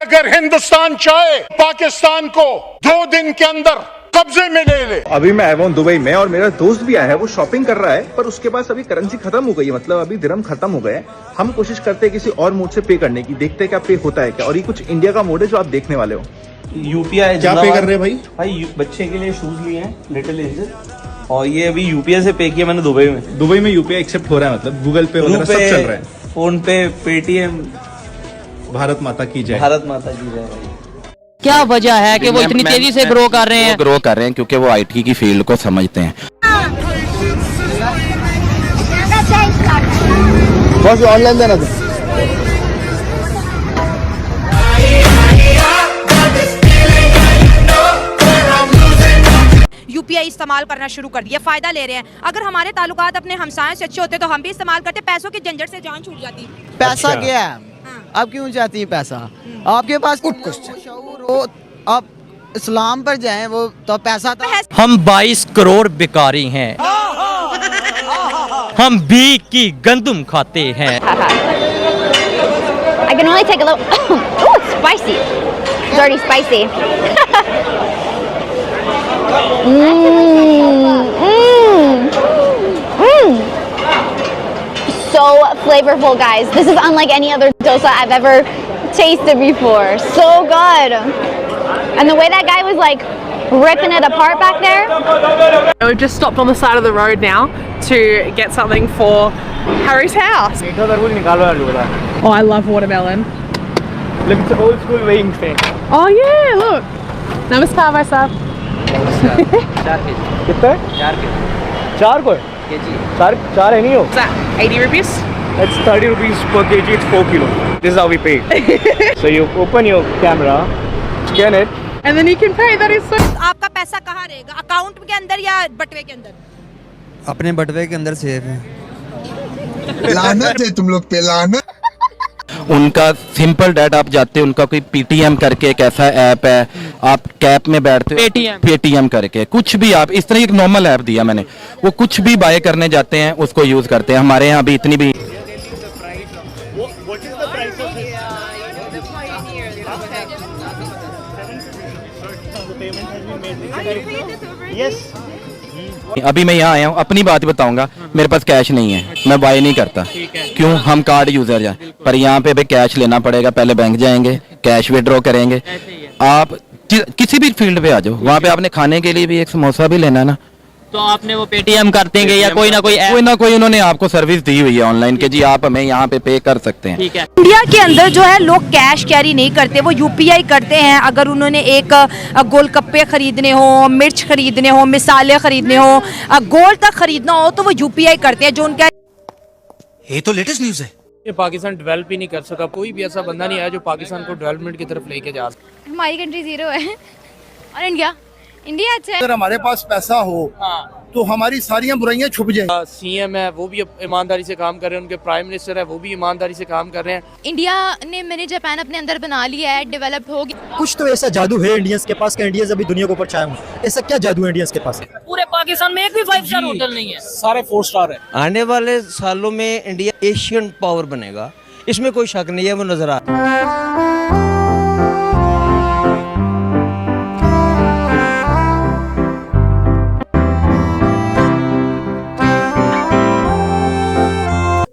अगर हिंदुस्तान चाहे पाकिस्तान को 2 दिन के अंदर कब्जे में ले ले। अभी मैं आया हूँ दुबई में और मेरा दोस्त भी आया है, वो शॉपिंग कर रहा है पर उसके पास अभी करेंसी खत्म हो गई है, मतलब अभी दिरहम खत्म हो गए। हम कोशिश करते हैं किसी और मोड से पे करने की, देखते हैं क्या पे होता है क्या। और ये कुछ इंडिया का मोड है जो आप देखने वाले हो। यूपीआई क्या पे कर रहे हैं भाई बच्चे के लिए शूज लिए हैं लिटिल एंजल, और ये अभी यूपीआई से पे किया मैंने दुबई में। दुबई में यूपीआई एक्सेप्ट हो रहा है, मतलब गूगल पे वगैरह सब चल रहा है। फोन पे, पेटीएम। भारत माता की जय। भारत माता की जय भाई। क्या वजह है कि वो इतनी तेजी से ग्रो कर रहे हैं? ग्रो कर रहे हैं क्योंकि वो आईटी की फील्ड को समझते हैं। बस ऑनलाइन देना था। यूपीआई इस्तेमाल करना शुरू कर दिया, फायदा ले रहे हैं। अगर हमारे ताल्लुकात अपने हमसायों से अच्छे होते तो हम भी इस्तेमाल करते, पैसों की झंझट से जान छूट जाती। पैसा क्या है? आप क्यों चाहती है पैसा? आपके पास शऊर हो, आप इस्लाम पर जाएं, वो तो पैसा था। हम 22 करोड़ बेकारी हैं। हम भी की गंदुम खाते हैं। I can only take a little. Ooh, it's spicy. Dirty spicy. So flavorful, guys. This is unlike any other dosa I've ever tasted before. So good. And the way that guy was like ripping it apart back there. We've just stopped on the side of the road now to get something for Harry's house. Oh, I love watermelon. Look, it's an old school weighing thing. Oh yeah, look. Namaskar, bhai sahab. कितना है? 4 को चार है नहीं हो? Is that 80 rupees? It's 30 rupees per kg. It's 4 kilo. This is how we pay. So you open your camera, scan it. And then you can pay. That is so. आपका पैसा कहाँ रहेगा? अकाउंट के अंदर या बटवे के अंदर? अपने बटवे के अंदर सेफ है। लानत है तुम लोग पे, लानत। उनका सिंपल डैट आप जाते हैं, उनका कोई पीटीएम करके एक ऐसा ऐप है, आप कैब में बैठते हो पेटीएम करके कुछ भी, आप इस तरह एक नॉर्मल ऐप दिया मैंने, वो कुछ भी बाय करने जाते हैं उसको यूज करते हैं। हमारे यहाँ अभी इतनी भी अभी मैं यहाँ आया हूँ, अपनी बात बताऊंगा, मेरे पास कैश नहीं है, मैं बाय नहीं करता। क्यों? हम कार्ड यूजर हैं, पर यहाँ पे भी कैश लेना पड़ेगा। पहले बैंक जाएंगे, कैश विड्रॉ करेंगे। आप किसी भी फील्ड पे आ जाओ, वहाँ पे आपने खाने के लिए भी एक समोसा भी लेना ना, तो आपने वो पेटीएम कर देंगे या कोई ना कोई उन्होंने आपको सर्विस दी हुई है ऑनलाइन के जी आप हमें यहाँ पे पे कर सकते हैं। ठीक है। इंडिया के अंदर जो है लोग कैश कैरी नहीं करते, वो यूपीआई करते हैं। अगर उन्होंने एक गोलगप्पे खरीदने हो, मिर्च खरीदने हो, मिसाले खरीदने हो, गोल्ड तक खरीदना हो तो वो यूपीआई करते हैं। जो उनका ये तो लेटेस्ट न्यूज़ है। ये पाकिस्तान डेवलप ही नहीं कर सका, कोई भी ऐसा बंदा नहीं आया जो पाकिस्तान को डेवलपमेंट की तरफ लेके जा सके। हमारी कंट्री जीरो है और इंडिया अच्छा है। अगर हमारे पास पैसा हो तो हमारी सारी बुराइयां छुप जाएं। सीएम है वो भी ईमानदारी से काम कर रहे हैं, उनके प्राइम मिनिस्टर है वो भी ईमानदारी से काम कर रहे हैं। इंडिया ने मिनी जापान अपने अंदर बना लिया है, डेवलप हो गया। कुछ तो ऐसा जादू है इंडियंस के पास, इंडियंस अभी दुनिया को ऊपर छाया हुआ। ऐसा क्या जादू है इंडियंस के पास? पूरे पाकिस्तान में एक भी 5 स्टार होटल नहीं है, सारे 4 स्टार है। आने वाले सालों में इंडिया एशियन पावर बनेगा, इसमें कोई शक नहीं है, वो नजर आ रहा है।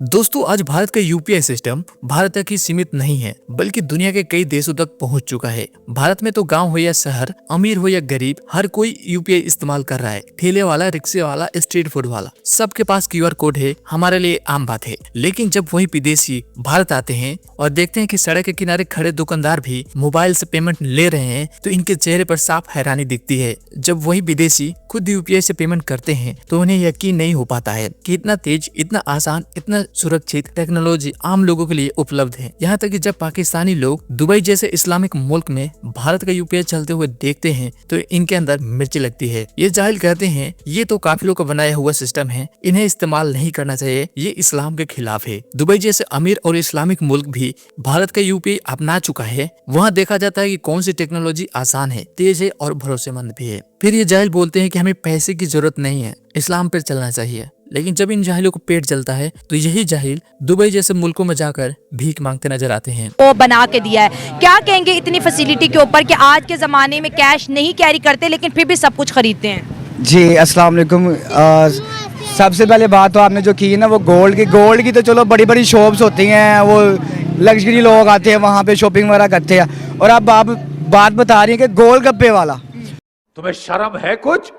दोस्तों, आज भारत का यूपीआई सिस्टम भारत तक ही सीमित नहीं है बल्कि दुनिया के कई देशों तक पहुंच चुका है। भारत में तो गांव हो या शहर, अमीर हो या गरीब, हर कोई यूपीआई इस्तेमाल कर रहा है। ठेले वाला, रिक्शे वाला, स्ट्रीट फूड वाला, सबके पास क्यूआर कोड है। हमारे लिए आम बात है। लेकिन जब वही विदेशी भारत आते हैं और देखते हैं कि सड़क के किनारे खड़े दुकानदार भी मोबाइल से पेमेंट ले रहे हैं तो इनके चेहरे पर साफ हैरानी दिखती है। जब वही विदेशी खुद यूपीआई से पेमेंट करते हैं तो उन्हें यकीन नहीं हो पाता है कि इतना तेज, इतना आसान, इतना सुरक्षित टेक्नोलॉजी आम लोगों के लिए उपलब्ध है। यहाँ तक कि जब पाकिस्तानी लोग दुबई जैसे इस्लामिक मुल्क में भारत का यूपीआई चलते हुए देखते हैं तो इनके अंदर मिर्ची लगती है। ये जाहिल कहते हैं ये तो काफिलों का बनाया हुआ सिस्टम है, इन्हें इस्तेमाल नहीं करना चाहिए, ये इस्लाम के खिलाफ है। दुबई जैसे अमीर और इस्लामिक मुल्क भी भारत का यूपीआई अपना चुका है। वहाँ देखा जाता है कि कौन सी टेक्नोलॉजी आसान है, तेज है और भरोसेमंद भी है। फिर ये जाहिल बोलते हैं कि हमें पैसे की जरूरत नहीं है, इस्लाम पर चलना चाहिए। लेकिन जब इन जाहिलों को पेट जलता है तो यही जाहिल दुबई जैसे मुल्कों में जाकर भीख मांगते नजर आते हैं। वो बना के दिया है, क्या कहेंगे इतनी फैसिलिटी के ऊपर कि आज के ज़माने में कैश नहीं कैरी करते लेकिन फिर भी सब कुछ खरीदते हैं। जी अस्सलाम वालेकुम। सबसे पहले बात तो आपने जो की है ना वो गोल्ड की तो चलो बड़ी बड़ी शॉप्स होती हैं, वो लग्जरी लोग आते हैं वहाँ पे शॉपिंग वगैरह करते हैं। और अब आप बात बता रही हैं कि गोलगप्पे वाला, तुम्हें शर्म है कुछ?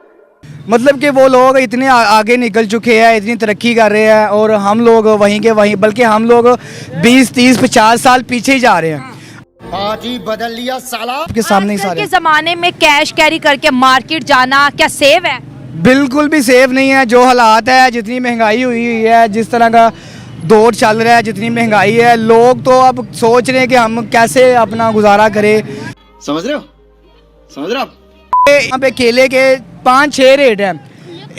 मतलब कि वो लोग इतने आगे निकल चुके हैं, इतनी तरक्की कर रहे हैं और हम लोग वहीं के वहीं, बल्कि हम लोग 20, 30, 50 साल पीछे ही जा रहे हैं। पार्टी बदल लिया साला के सामने ही आजकल सारे के ज़माने में कैश कैरी करके मार्केट जाना क्या सेव है? बिल्कुल भी सेफ नहीं है। जो हालात है, जितनी महंगाई हुई है, जिस तरह का दौर चल रहा है, जितनी महंगाई है, लोग तो अब सोच रहे हैं कि हम कैसे अपना गुजारा करें। समझ रहे हो? समझ रहे हो? यहाँ पे केले के 5-6 रेट हैं,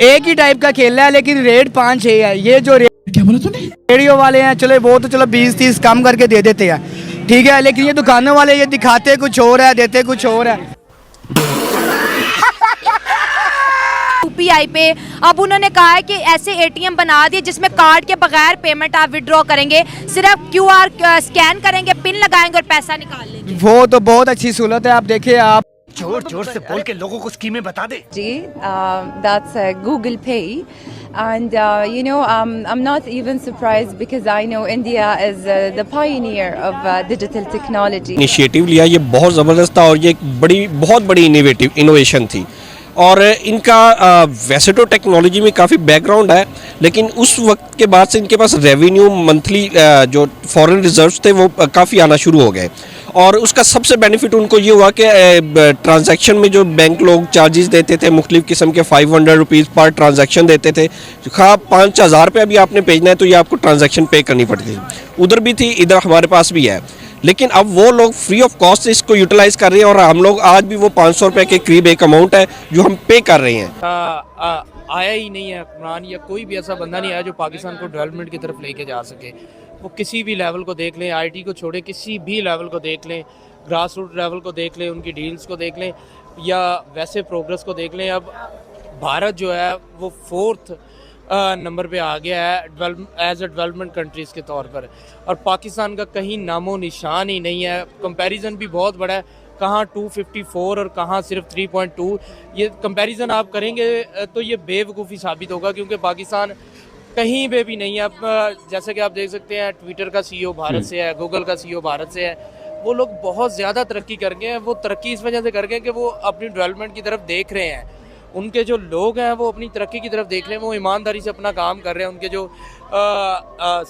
एक ही टाइप का केला है लेकिन रेट 5-6 है। ये जो क्या बोला तूने? रेडियो वाले हैं चले वो तो चलो 20-30 कम करके दे देते हैं, ठीक है, लेकिन ये दुकानों वाले ये दिखाते कुछ और है, देते कुछ और है। यूपीआई पे अब उन्होंने कहा है कि ऐसे एटीएम बना दिए जिसमें कार्ड के बगैर पेमेंट आप विड्रॉ करेंगे, सिर्फ क्यूआर स्कैन करेंगे, पिन लगाएंगे और पैसा निकाल लेंगे। वो तो बहुत अच्छी सहूलत है। आप देखिए, आप जोर जोर से बोल के लोगों को स्कीमें बता दे। जी, that's Google Pay. And you know, I'm not even surprised because I know India is the pioneer of digital technology. Initiative लिया, ये बहुत ज़बरदस्त था और ये एक बहुत बड़ी इनोवेशन थी। और इनका वैसे तो टेक्नोलॉजी में काफ़ी बैकग्राउंड है, लेकिन उस वक्त के बाद से इनके पास रेवेन्यू मंथली जो फॉरेन रिजर्व्स थे वो काफ़ी आना शुरू हो गए। और उसका सबसे बेनिफिट उनको ये हुआ कि ट्रांजैक्शन में जो बैंक लोग चार्जेस देते थे, मुख्तलिफ़ किस्म के 500 रुपीज़ पर ट्रांजैक्शन देते थे, खा 5,000 रुपये अभी आपने भेजना है तो ये आपको ट्रांजैक्शन पे करनी पड़ती थी। उधर भी थी, इधर हमारे पास भी है, लेकिन अब वो लोग फ्री ऑफ कॉस्ट इसको यूटिलाइज़ कर रहे हैं और हम लोग आज भी वो 500 रुपये के करीब एक अमाउंट है जो हम पे कर रहे हैं। आया ही नहीं है इमरान या कोई भी ऐसा बंदा नहीं आया जो पाकिस्तान को डेवलपमेंट की तरफ लेके जा सके। वो किसी भी लेवल को देख लें, आईटी को छोड़े किसी भी लेवल को देख लें, ग्रास रूट लेवल को देख लें, उनकी डील्स को देख लें या वैसे प्रोग्रेस को देख लें। अब भारत जो है वो 4th नंबर पे आ गया है एज ए डेवलपमेंट कंट्रीज़ के तौर पर, और पाकिस्तान का कहीं नामो निशान ही नहीं है। कंपैरिजन भी बहुत बड़ा है, कहाँ 254 और कहाँ सिर्फ 3.2। ये कंपैरिजन आप करेंगे तो ये बेवकूफ़ी साबित होगा, क्योंकि पाकिस्तान कहीं पे भी नहीं है। अब जैसे कि आप देख सकते हैं, ट्विटर का CEO भारत से है, गूगल का CEO भारत से है। वो लोग बहुत ज़्यादा तरक्की कर गए हैं। वो तरक्की इस वजह से कर गए हैं कि वो अपनी डेवलपमेंट की तरफ देख रहे हैं। उनके जो लोग हैं वो अपनी तरक्की की तरफ देख रहे हैं, वो ईमानदारी से अपना काम कर रहे हैं। उनके जो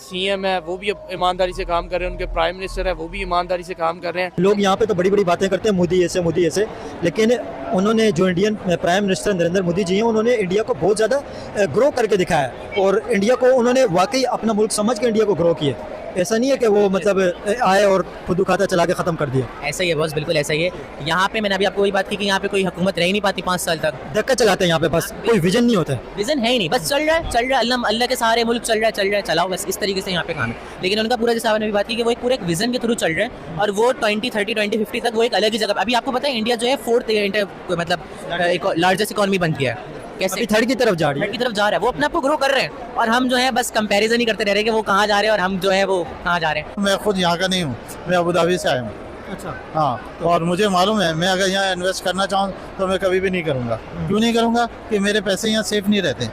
CM है वो भी ईमानदारी से काम कर रहे हैं, उनके प्राइम मिनिस्टर है वो भी ईमानदारी से काम कर रहे हैं। लोग यहाँ पे तो बड़ी बड़ी बातें करते हैं, मोदी ऐसे, लेकिन उन्होंने जो Indian prime minister Narendra Modi ji हैं, उन्होंने इंडिया को बहुत ज़्यादा ग्रो करके दिखाया और इंडिया को उन्होंने वाकई अपना मुल्क समझ के इंडिया को ग्रो किया। ऐसा नहीं है कि वो मतलब आए और खुद खाता चला के ख़त्म कर दिया। ऐसा ही है बॉस, बिल्कुल ऐसा ही है। यहाँ पे मैंने अभी आपको वही बात की कि यहाँ पे कोई हुकूमत रह ही नहीं पाती 5 साल तक, धक्का चलाते हैं यहाँ पे, बस कोई विजन नहीं होता है। विजन है ही नहीं, बस चल रहा है अल्लाह के सहारे मुल्क चल रहा है, चलाओ बस, इस तरीके से यहाँ पे काम है। लेकिन उनका पूरा, जैसे आपने भी बात की कि वो एक पूरे एक विजन के थ्रू चल रहे हैं और वो 2030, 2050 तक वो एक अलग ही जगह। अभी आपको पता है इंडिया जो है 4th मतलब लार्जेस्ट इकॉनमी बन गया है, कैसे 3rd की तरफ जा रहा है। वो अपने आप को ग्रो कर रहे हैं और हम जो है बस कंपैरिजन ही करते रह रहे हैं कि वो कहाँ जा रहे हैं और हम जो है वो कहाँ जा रहे हैं। मैं खुद यहाँ का नहीं हूँ, मैं अबू धाबी से आया हूँ। अच्छा, हाँ, और मुझे मालूम है मैं अगर यहाँ इन्वेस्ट करना चाहूँ तो मैं कभी भी नहीं करूँगा। क्यों नहीं करूँगा? कि मेरे पैसे यहाँ सेफ नहीं रहते,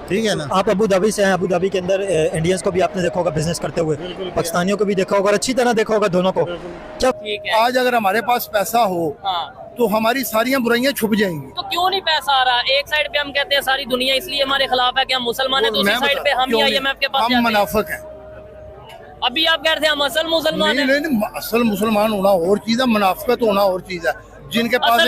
ठीक है ना। आप अबू धाबी से हैं, अबू धाबी के अंदर इंडियंस को भी आपने देखा होगा बिजनेस करते हुए, पाकिस्तानियों को भी देखा होगा और अच्छी तरह देखा होगा दोनों को। क्या आज अगर हमारे पास पैसा हो तो हमारी सारियां बुराइयां छुप जाएंगी। तो क्यों नहीं पैसा आ रहा? एक साइड पे हम कहते हैं सारी दुनिया इसलिए हमारे खिलाफ है कि हम मुसलमान हैं, दूसरी साइड पे हम IMF के पास हम मुनाफिक हैं। अभी आप कह रहे थे हम असल मुसलमान हैं। नहीं, असल मुसलमान होना और चीज है, मुनाफिकत होना और चीज है। जिनके पास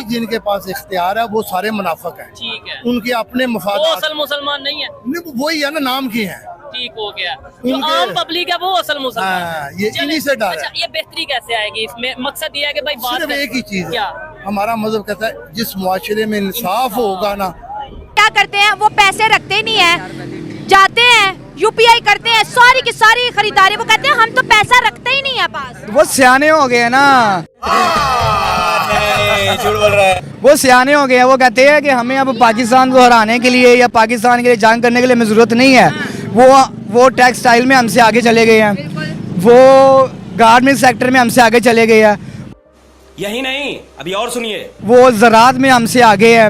जिनके पास इख्तियार है वो सारे मुनाफिक हैं, ठीक है। उनके अपने मफाद, वो असल मुसलमान नहीं है, वही है ना, नाम की है, ठीक हो गया। जो आम पब्लिक है वो असल मुसलमान। ये इन्हीं से डर है। ये बेहतरी कैसे आएगी इसमें? मकसद ये है कि भाई सिर्फ एक ही चीज है, हमारा मजहब कहता है जिस मुआशरे में इंसाफ होगा ना। क्या करते हैं वो? पैसे रखते ही नहीं है, जाते हैं UPI करते हैं, सारी की सारी खरीदारी। वो कहते हैं हम तो पैसा रखते ही नहीं है पास। वो सियाने हो गए ना। झूठ बोल रहा है। वो सियाने हो गए हैं, वो कहते हैं कि हमें अब पाकिस्तान को हराने के लिए या पाकिस्तान के लिए जंग करने के लिए हमें ज़रूरत नहीं है। वो टेक्सटाइल में हमसे आगे चले गए हैं, वो गारमेंट सेक्टर में हमसे आगे चले गए हैं, यही नहीं, अभी और सुनिए, वो ज़राअत में हमसे आगे है।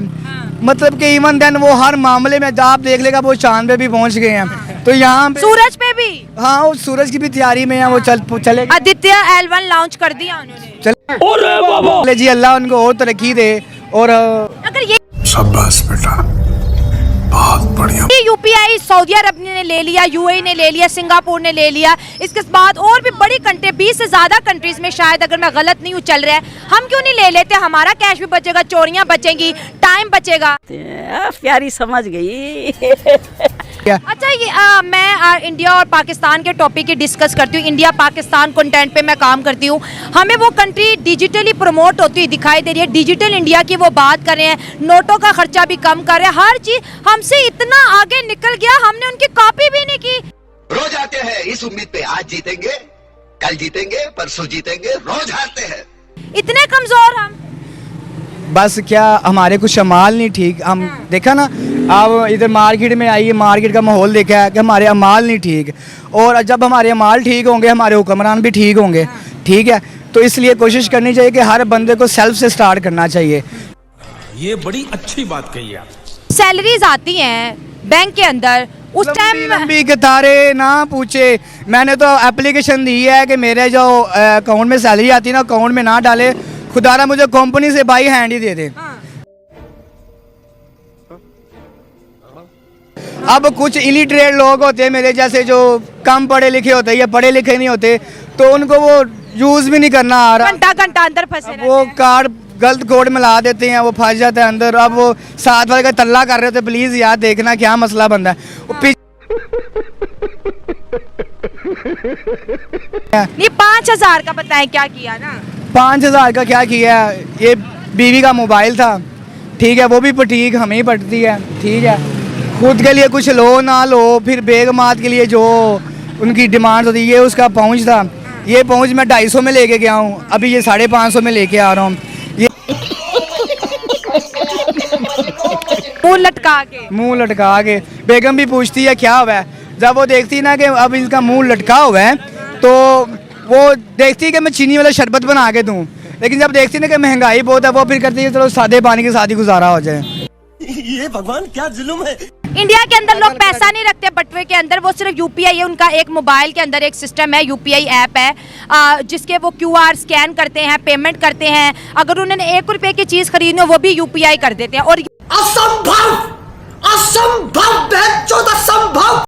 मतलब कि इवन देन वो हर मामले में आप देख लेगा वो चांद पे भी पहुंच गए हैं। तो यहाँ सूरज पे भी, हाँ, वो सूरज की भी तैयारी में है, वो चले आदित्य L1 लॉन्च कर दिया उन्होंने। चले जी, अल्लाह उनको और तरक्की दे। और अगर ये शाबाश बेटा, बहुत बढ़िया। यूपीआई सऊदी अरब ने ले लिया, यूएई ने ले लिया, सिंगापुर ने ले लिया, इसके बाद और भी बड़ी कंट्री 20 से ज्यादा कंट्रीज में शायद, अगर मैं गलत नहीं हूँ, चल रहा है। हम क्यों नहीं ले लेते? हमारा कैश भी बचेगा, चोरियां बचेंगी, टाइम बचेगा। प्यारी समझ गई। अच्छा, ये मैं इंडिया और पाकिस्तान के टॉपिक की डिस्कस करती हूँ। इंडिया पाकिस्तान कंटेंट पे मैं काम करती हूँ। हमें वो कंट्री डिजिटली प्रमोट होती हुई दिखाई दे रही है। डिजिटल इंडिया की वो बात कर रहे हैं, नोटों का खर्चा भी कम कर रहे हैं, हर चीज हमसे इतना आगे निकल गया, हमने उनकी कॉपी भी नहीं की। रोज आते हैं इस उम्मीद पे आज जीतेंगे, कल जीतेंगे, परसों जीतेंगे, रोज हारते हैं। इतने कमजोर हम। बस क्या हमारे कुछ अमाल नहीं ठीक। हम देखा ना, अब इधर मार्केट में आइए, मार्केट का माहौल देखा है कि हमारे अमाल नहीं ठीक, और जब हमारे अमाल ठीक होंगे हमारे हुक्मरान भी ठीक होंगे। ठीक है, तो इसलिए कोशिश करनी चाहिए कि हर बंदे को सेल्फ से स्टार्ट करना चाहिए। ये बड़ी अच्छी बात कही आप। सैलरीज आती हैं बैंक के अंदर, उस टाइम लंबी कतारे ना पूछे। मैंने तो एप्लीकेशन दी है कि मेरे जो अकाउंट में सैलरी आती है ना, अकाउंट में ना डाले, खुदारा मुझे कंपनी से बाई हैंड ही दे दे। अब कुछ इलिटरेट लोग होते हैं मेरे जैसे, जो कम पढ़े लिखे होते हैं या पढ़े लिखे नहीं होते, तो उनको वो यूज भी नहीं करना आ रहा। घंटा घंटा अंदर फंसे, वो कार्ड गलत कोड में ला देते हैं, वो फंस जाता है अंदर। अब वो साथ वाले का तल्ला कर रहे थे, प्लीज यार देखना क्या मसला बनता है। नहीं, 5000 का बताएं क्या किया ना। 5000 का क्या किया? ये बीवी का मोबाइल था, ठीक है, वो भी पटीक हमें ही पटती है। ठीक है, खुद के लिए कुछ लो ना लो, फिर बेगमात के लिए जो उनकी डिमांड होती है, ये उसका पहुंच था। ये पहुंच मैं 250 में लेके गया हूँ, अभी ये 550 में लेके आ रहा हूँ। ये मुंह लटका के बेगम भी पूछती है क्या हुआ है। जब वो देखती ना कि अब इसका मुंह लटका हुआ है, तो वो देखती है कि मैं चीनी वाला शरबत बना के दूं, लेकिन जब देखती ना कि महंगाई बहुत है, वो फिर करती है चलो सादे पानी के साथ ही गुजारा हो जाए। ये भगवान क्या जुल्म है। इंडिया के अंदर लोग पैसा नहीं रखते बटुए के अंदर, वो सिर्फ यूपीआई है उनका। एक मोबाइल के अंदर एक सिस्टम है, यूपीआई ऐप है, जिसके वो क्यूआर स्कैन करते हैं, पेमेंट करते हैं। अगर उन्होंने 1 रुपए की चीज खरीदनी हो, वो भी यूपीआई कर देते हैं। और असंभव, असंभव, असंभव।